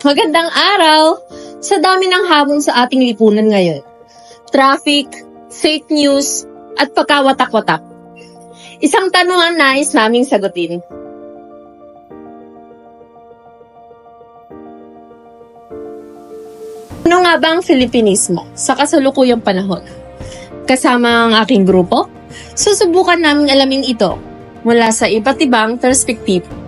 Magandang araw! Sa dami ng hamon sa ating lipunan ngayon, traffic, fake news, at pagkawatak-watak. Isang tanong ang nais naming sagutin. Ano nga ba ang Filipinismo sa kasalukuyang panahon? Kasama ang aking grupo, susubukan naming alamin ito mula sa iba't ibang perspektibo.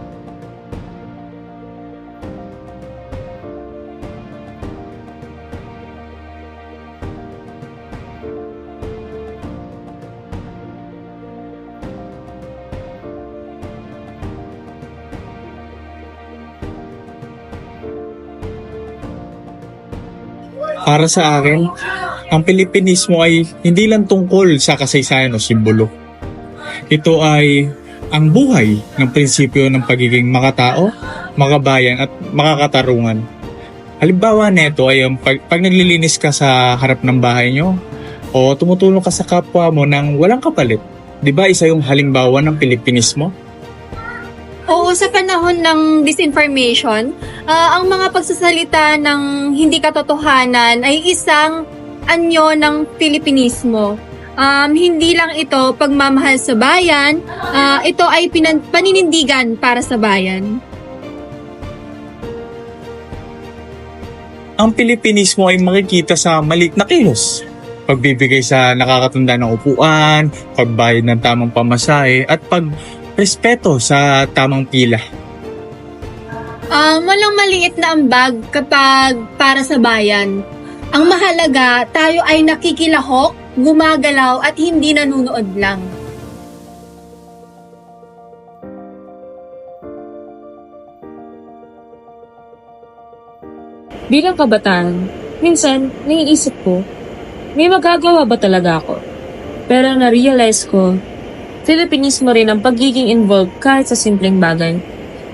Para sa akin, ang Pilipinismo ay hindi lang tungkol sa kasaysayan o simbolo. Ito ay ang buhay ng prinsipyo ng pagiging makatao, makabayan at makakatarungan. Halimbawa nito ay ang pag naglilinis ka sa harap ng bahay nyo o tumutulong ka sa kapwa mo ng walang kapalit. Di ba isa yung halimbawa ng Pilipinismo? Oo, sa panahon ng disinformation, ang mga pagsasalita ng hindi katotohanan ay isang anyo ng Pilipinismo. Hindi lang ito pagmamahal sa bayan, ito ay paninindigan para sa bayan. Ang Pilipinismo ay makikita sa maliit na kilos. Pagbibigay sa nakakatanda ng upuan, pagbayad ng tamang pamasahe, at pagrespeto sa tamang pila. Walang maliit na ambag kapag para sa bayan. Ang mahalaga, tayo ay nakikilahok, gumagalaw at hindi nanunood lang. Bilang kabataan, minsan naiisip ko, may magagawa ba talaga ako? Pero na-realize ko, Filipinismo rin ang pagiging involved kahit sa simpleng bagay.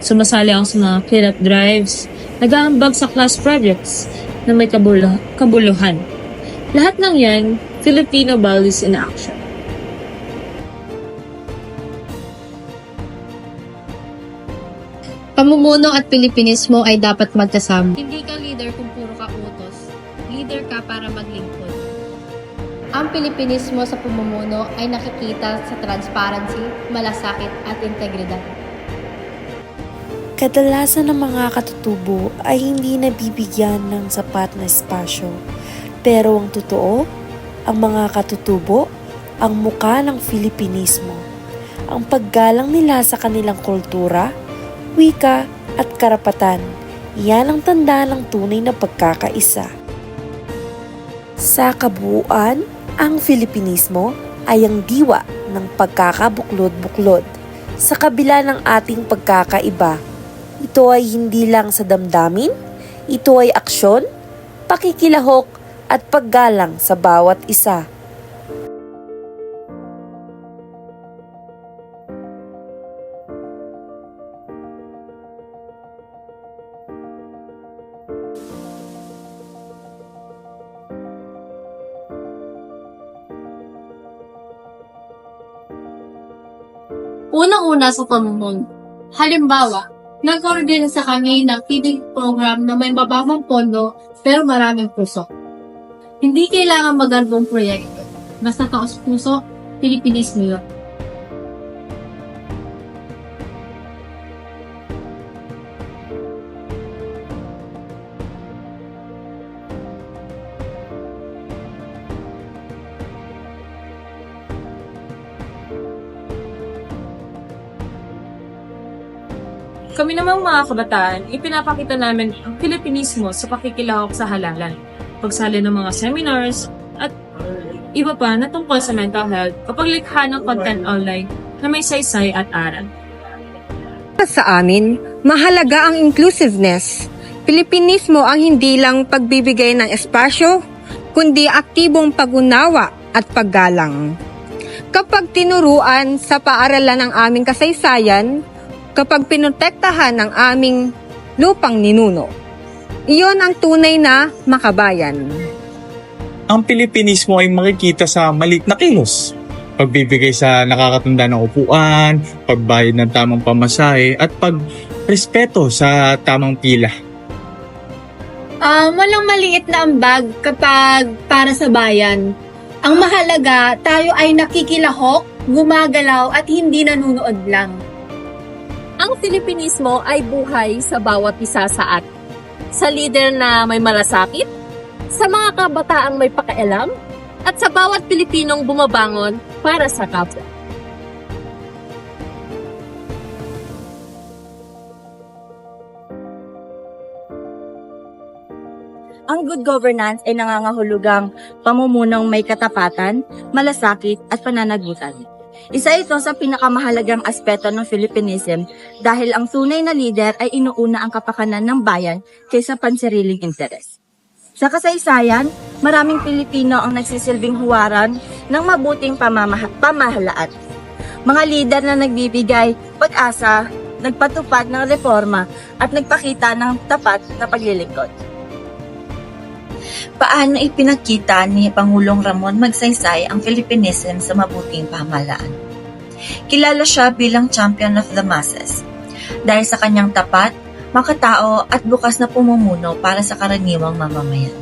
Sumasali ako sa mga cleanup drives, nag-aambag sa class projects na may kabuluhan. Lahat ng yan, Filipino values in action. Pamumuno at Pilipinismo ay dapat magkasama. Hindi ka leader kung puro ka utos. Leader ka para maglingkod. Ang Pilipinismo sa pamumuno ay nakikita sa transparency, malasakit at integridad. Kadalasan ng mga katutubo ay hindi nabibigyan ng sapat na espasyo. Pero ang totoo, ang mga katutubo, ang muka ng Filipinismo. Ang paggalang nila sa kanilang kultura, wika at karapatan, yan ang tanda ng tunay na pagkakaisa. Sa kabuuan, ang Filipinismo ay ang diwa ng pagkakabuklod-buklod. Sa kabila ng ating pagkakaiba, ito ay hindi lang sa damdamin, ito ay aksyon, pakikilahok at paggalang sa bawat isa. Unang-una sa pamumuno. Halimbawa, nag-coordinate sa kami ng feeding program na may mababang pondo pero maraming puso. Hindi kailangan magandang proyekto. Basta taos puso, Pilipinismo yun. Kami namang mga kabataan, ipinapakita namin ang Filipinismo sa pakikilahok sa halalan, pagsali ng mga seminars, at iba pa na tungkol sa mental health o paglikha ng content online na may saysay at aral. Sa amin, mahalaga ang inclusiveness. Pilipinismo ang hindi lang pagbibigay ng espasyo, kundi aktibong pag-unawa at paggalang. Kapag tinuruan sa paaralan ng aming kasaysayan, kapag pinotektahan ng aming lupang ninuno, iyon ang tunay na makabayan. Ang Pilipinismo ay makikita sa maliit na kilos. Pagbibigay sa nakakatanda ng upuan, pagbayad ng tamang pamasahe, at pagrespeto sa tamang pila. Walang maliit na ambag kapag para sa bayan. Ang mahalaga, tayo ay nakikilahok, gumagalaw at hindi nanunood lang. Ang Filipinismo ay buhay sa bawat isa sa atin. Sa lider na may malasakit, sa mga kabataang may pakialam, at sa bawat Pilipinong bumabangon para sa kapwa. Ang good governance ay nangangahulugang pamumunong may katapatan, malasakit at pananagutan. Isa ito sa pinakamahalagang aspeto ng Filipinism dahil ang tunay na lider ay inuuna ang kapakanan ng bayan kaysa pansariling interes. Sa kasaysayan, maraming Pilipino ang nagsisilbing huwaran ng mabuting pamahalaan. Mga lider na nagbibigay pag-asa, nagpatupad ng reforma at nagpakita ng tapat na paglilingkod. Paano ipinakita ni Pangulong Ramon Magsaysay ang Filipinism sa mabuting pamahalaan? Kilala siya bilang champion of the masses dahil sa kanyang tapat, makatao at bukas na pumumuno para sa karaniwang mamamayan.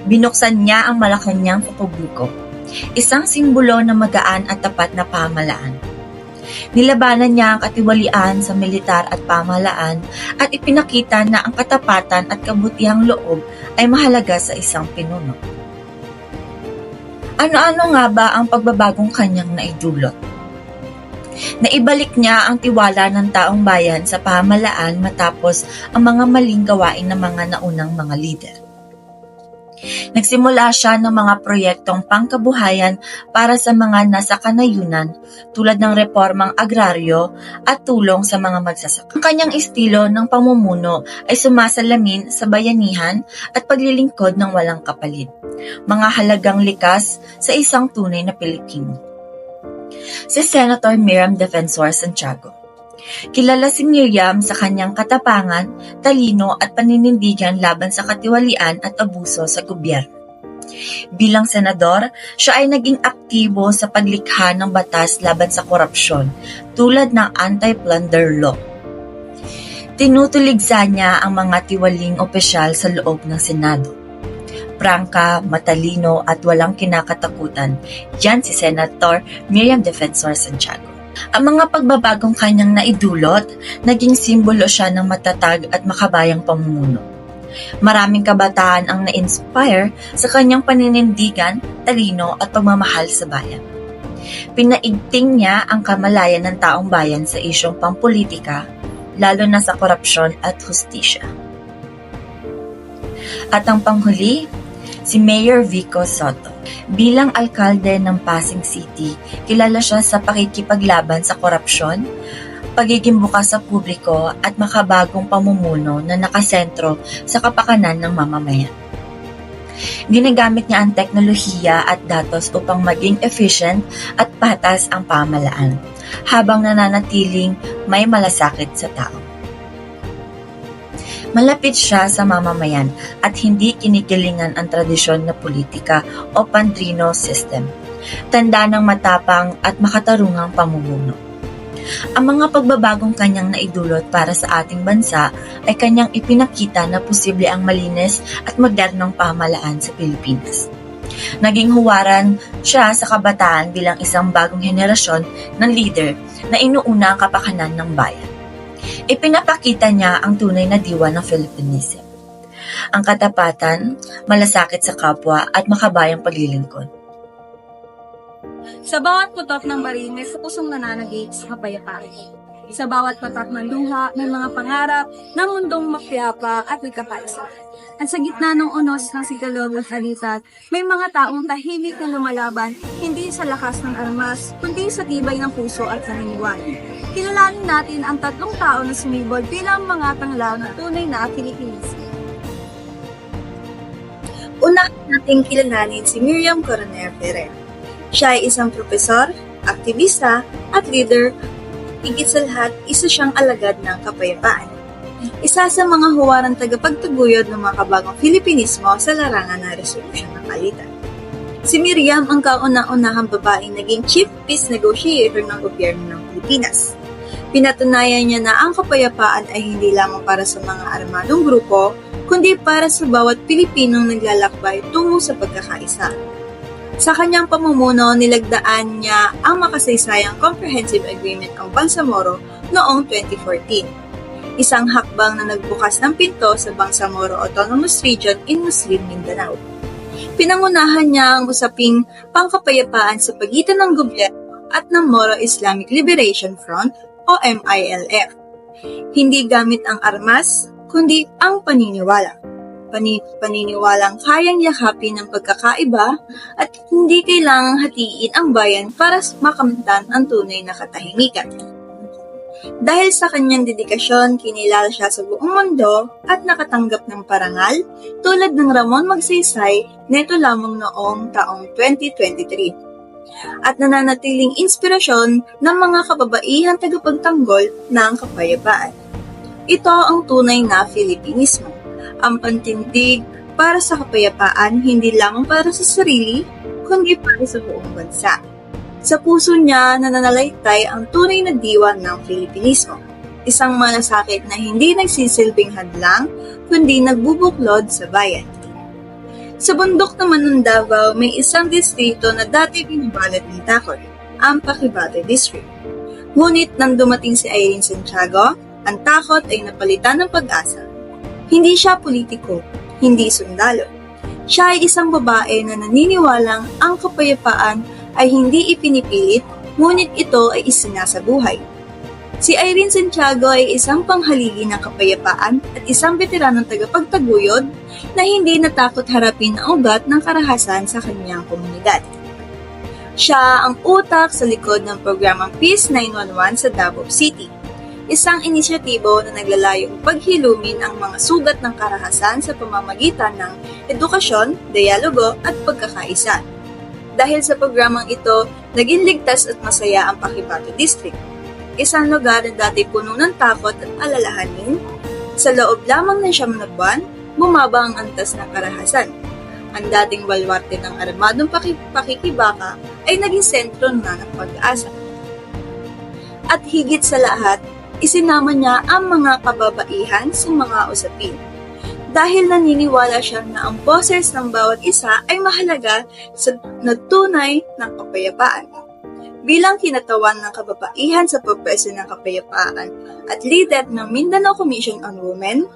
Binuksan niya ang Malacanang Republiko, isang simbolo ng magaan at tapat na pamahalaan. Nilabanan niya ang katiwalian sa militar at pamahalaan at ipinakita na ang katapatan at kabutihang loob ay mahalaga sa isang pinuno. Ano-ano nga ba ang pagbabagong kanyang naidulot? Naibalik niya ang tiwala ng taong bayan sa pamahalaan matapos ang mga maling gawain ng mga naunang mga lider. Nagsimula siya ng mga proyektong pangkabuhayan para sa mga nasa kanayunan tulad ng reformang agraryo at tulong sa mga magsasaka. Ang kanyang estilo ng pamumuno ay sumasalamin sa bayanihan at paglilingkod ng walang kapalit, mga halagang likas sa isang tunay na Pilipino. Si Senator Miriam Defensor Santiago. Kilala si Miriam sa kanyang katapangan, talino at paninindigan laban sa katiwalian at abuso sa gobyerno. Bilang senador, siya ay naging aktibo sa paglikha ng batas laban sa korupsyon tulad ng Anti-Plunder Law. Tinutuligsa niya ang mga tiwaling opisyal sa loob ng Senado. Prangka, matalino at walang kinakatakutan, yan si Senator Miriam Defensor Santiago. Ang mga pagbabagong kanyang naidulot, naging simbolo siya ng matatag at makabayang pamumuno. Maraming kabataan ang na-inspire sa kanyang paninindigan, talino at pagmamahal sa bayan. Pinaigting niya ang kamalayan ng taong bayan sa isyong pampolitika, lalo na sa korupsyon at hustisya. At ang panghuli, si Mayor Vico Soto. Bilang alkalde ng Pasig City, kilala siya sa pakikipaglaban sa korupsyon, pagiging bukas sa publiko at makabagong pamumuno na nakasentro sa kapakanan ng mamamayan. Ginagamit niya ang teknolohiya at datos upang maging efficient at patas ang pamahalaan, habang nananatiling may malasakit sa tao. Malapit siya sa mamamayan at hindi kinikilingan ang tradisyon na politika o pandrino system. Tanda ng matapang at makatarungang pamumuno. Ang mga pagbabagong kanyang naidulot para sa ating bansa ay kanyang ipinakita na posible ang malinis at modernong pamahalaan sa Pilipinas. Naging huwaran siya sa kabataan bilang isang bagong henerasyon ng leader na inuuna ang kapakanan ng bayan. Ipinapakita niya ang tunay na diwa ng Filipinism. Ang katapatan, malasakit sa kapwa at makabayang paglilingkod. Sa bawat putok ng baril, may pusong nananagit sa kapayapaan. Sa bawat patak ng luha, may mga pangarap ng mundong mapayapa at may kapaisa. At sa gitna ng unos ng sigalog at alitan, may mga taong tahimik na lumalaban, hindi sa lakas ng armas, kundi sa tibay ng puso at paniniwala. Kilalanin natin ang 3 tao na sumibol bilang mga tanglaw ng tunay na Pilipinista. Una nating kilalanin si Miriam Coronel Ferrer. Siya ay isang propesor, aktivista, at leader. Higit sa lahat, isa siyang alagad ng kapayapaan. Isa sa mga huwarang tagapagtaguyod ng mga kabagong Filipinismo sa larangan ng resolusyon ng alitan. Si Miriam ang kauna-unahang babaeng naging Chief Peace Negotiator ng gobyerno ng Pilipinas. Pinatunayan niya na ang kapayapaan ay hindi lamang para sa mga armadong grupo, kundi para sa bawat Pilipinong naglalakbay tungo sa pagkakaisa. Sa kanyang pamumuno, nilagdaan niya ang makasaysayang Comprehensive Agreement ng Bangsamoro noong 2014. Isang hakbang na nagbukas ng pinto sa Bangsamoro Autonomous Region in Muslim Mindanao. Pinangunahan niya ang usaping pangkapayapaan sa pagitan ng gobyerno at ng Moro Islamic Liberation Front o MILF. Hindi gamit ang armas, kundi ang paniniwala. Paniniwalang kayang yakapin ng pagkakaiba at hindi kailangang hatiin ang bayan para makamtan ang tunay na katahimikan. Dahil sa kanyang dedikasyon, kinilala siya sa buong mundo at nakatanggap ng parangal tulad ng Ramon Magsaysay neto lamang noong taong 2023. At nananatiling inspirasyon ng mga kababaihang tagapagtanggol ng kapayapaan. Ito ang tunay na Filipinismo, ang pantindig para sa kapayapaan hindi lamang para sa sarili, kundi para sa buong bansa. Sa puso niya nananalaytay ang tunay na diwa ng Filipinismo, isang malasakit na hindi nagsisilbing hadlang, kundi nagbubuklod sa bayan. Sa bundok naman ng Davao, may isang distrito na dati binabalot ng takot, ang Pakibate District. Ngunit nang dumating si Irene Santiago, ang takot ay napalitan ng pag-asa. Hindi siya politiko, hindi sundalo. Siya ay isang babae na naniniwalang ang kapayapaan ay hindi ipinipilit, ngunit ito ay isinasabuhay. Si Irene Santiago ay isang panghaligi ng kapayapaan at isang veteranong tagapagtaguyod na hindi natakot harapin ang ugat ng karahasan sa kanyang komunidad. Siya ang utak sa likod ng programang Peace 911 sa Davao City, isang inisyatibo na naglalayong paghilumin ang mga sugat ng karahasan sa pamamagitan ng edukasyon, dialogo at pagkakaisa. Dahil sa programang ito, naging ligtas at masaya ang Pakibate District, isang lugar na dati puno ng takot at alalahanin. Sa loob lamang ng 9 na buwan, bumaba ang antas ng karahasan. Ang dating balwarte ng armadong pakikibaka ay naging sentro na ng pag-asa. At higit sa lahat, isinama niya ang mga kababaihan sa mga usapin. Dahil naniniwala siya na ang boses ng bawat isa ay mahalaga sa tunay ng kapayapaan. Bilang kinatawan ng kababaihan sa pagpwesto ng kapayapaan at leader ng Mindanao Commission on Women,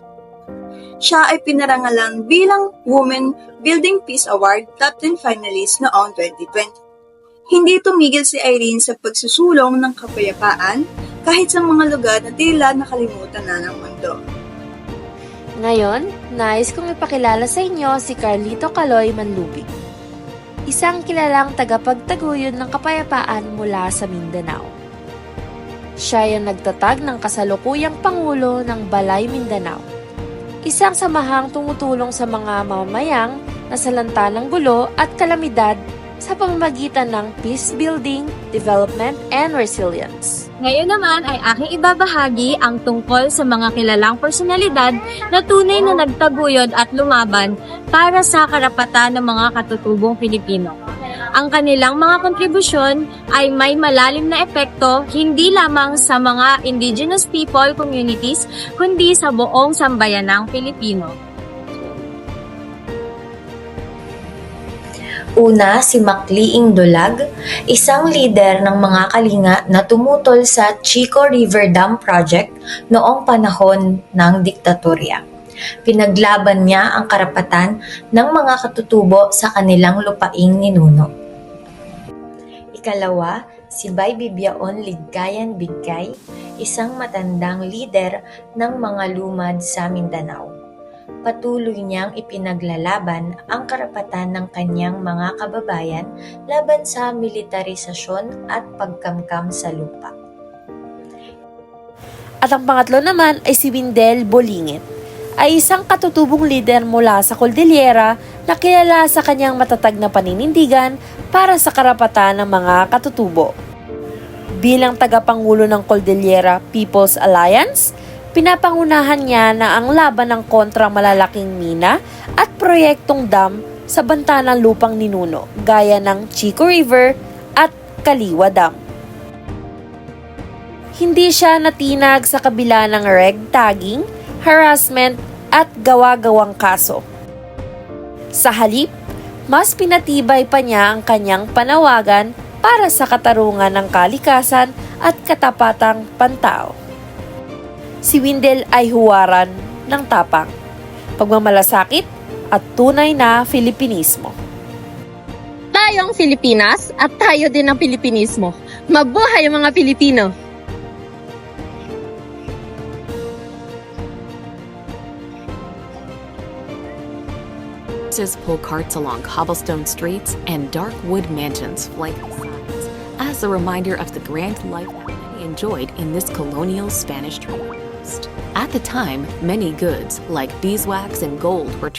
siya ay pinarangalan bilang Women Building Peace Award Top 10 finalist noong 2020. Hindi tumigil si Irene sa pagsusulong ng kapayapaan kahit sa mga lugar na tila nakalimutan na ng mundo. Ngayon, nais kong ipakilala sa inyo si Carlito Caloy Manlubig, isang kilalang tagapagtaguyod ng kapayapaan mula sa Mindanao. Siya ay nagtatag ng kasalukuyang Pangulo ng Balay Mindanao, isang samahang tumutulong sa mga mamamayang nasalanta ng gulo at kalamidad sa pamamagitan ng peace building, development, and resilience. Ngayon naman ay aking ibabahagi ang tungkol sa mga kilalang personalidad na tunay na nagtaguyod at lumaban para sa karapatan ng mga katutubong Pilipino. Ang kanilang mga kontribusyon ay may malalim na epekto hindi lamang sa mga indigenous people communities kundi sa buong sambayanang Pilipino. Una, si Macliing Dulag, isang leader ng mga kalinga na tumutol sa Chico River Dam Project noong panahon ng diktatorya. Pinaglaban niya ang karapatan ng mga katutubo sa kanilang lupaing ninuno. Ikalawa, si Bay Bibiaon Ligkayan Bigkay, isang matandang leader ng mga lumad sa Mindanao. Patuloy niyang ipinaglalaban ang karapatan ng kanyang mga kababayan laban sa militarisasyon at pagkamkam sa lupa. At ang pangatlo naman ay si Windel Bolingit, ay isang katutubong leader mula sa Cordillera na kilala sa kanyang matatag na paninindigan para sa karapatan ng mga katutubo. Bilang tagapangulo ng Cordillera People's Alliance, pinapangunahan niya na ang laban ng kontra malalaking mina at proyektong dam sa banta ng lupang ninuno gaya ng Chico River at Kaliwa Dam. Hindi siya natinag sa kabila ng reg-tagging, harassment at gawa-gawang kaso. Sa halip, mas pinatibay pa niya ang kanyang panawagan para sa katarungan ng kalikasan at katapatang pantao. Si Windel ay huwaran ng tapang, pagmamalasakit at tunay na Filipinismo. Tayo ang Pilipinas at tayo din ang Pilipinismo. Mabuhay ang mga Pilipino! Pull carts along cobblestone streets and dark wood mansions flank the sides as a reminder of the grand life that many enjoyed in this colonial Spanish trading post. At the time, many goods like beeswax and gold were